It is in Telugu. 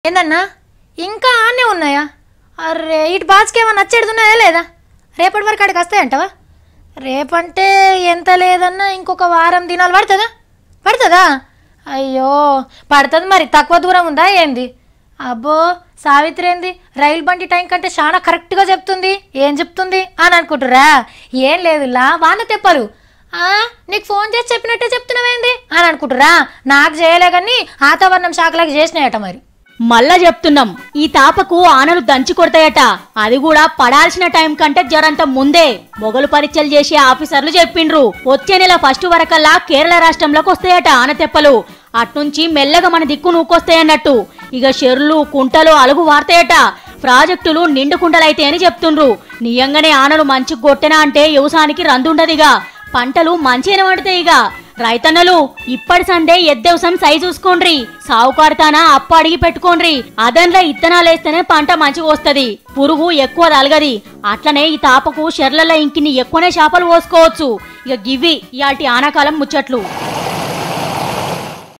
ఏందన్నా ఇంకా ఆనే ఉన్నాయా? అరే ఇటు బాస్కి ఏమన్నా నచ్చేడుతున్నాయా లేదా? రేపటి వరకు అక్కడికి వస్తాయంటవా? రేపంటే ఎంత లేదన్నా ఇంకొక వారం దినాలు పడుతుందా? అయ్యో పడుతుంది. మరి తక్కువ దూరం ఉందా ఏంది? అబ్బో సావిత్రి ఏంది రైలు బండి టైం కంటే చాలా కరెక్ట్గా చెప్తుంది. ఏం చెప్తుంది అని అనుకుంటురా? ఏం లేదులా వాన తెప్పలు. నీకు ఫోన్ చేసి చెప్పినట్టే చెప్తున్నావేంది అని అనుకుంటురా? నాకు చేయలే కానీ వాతావరణం శాఖలకు చేసినాయట. మరి మళ్ళా చెప్తున్నాం, ఈ తాపకు ఆనలు దంచి కొడతాయట. అది కూడా పడాల్సిన టైం కంటే జరంత ముందే మొగలు పరీక్షలు చేసే ఆఫీసర్లు చెప్పిండ్రు. వచ్చే నెల ఫస్ట్ వరకల్లా కేరళ రాష్ట్రంలోకి వస్తాయట ఆనతెప్పలు. అట్నుంచి మెల్లగా మన దిక్కు నూకొస్తాయన్నట్టు. ఇక చెర్లు కుంటలు అలుగు వార్తాయట. ప్రాజెక్టులు నిండుకుండలైతే అని చెప్తుండ్రు. నియంగానే ఆనలు మంచి కొట్టెనా అంటే వ్యవసాయానికి రందుండదిగా. పంటలు మంచిగానే పడతాయిగా. రైతన్నలు ఇప్పటి సండే ఎద్దవసం సై చూసుకోండ్రి. సావుకారుతానా అప్పు అడిగి పెట్టుకోండ్రి. అదన్లో ఇత్తనాలేస్తేనే పంట మంచిగా వస్తది, పురుగు ఎక్కువ తలగది. అట్లనే ఈ తాపకు షెర్లలో ఇంకిన్ని ఎక్కువనే చేపలు పోసుకోవచ్చు. ఇక గివ్వి ఇయాల్టి ఆనాకాలం ముచ్చట్లు.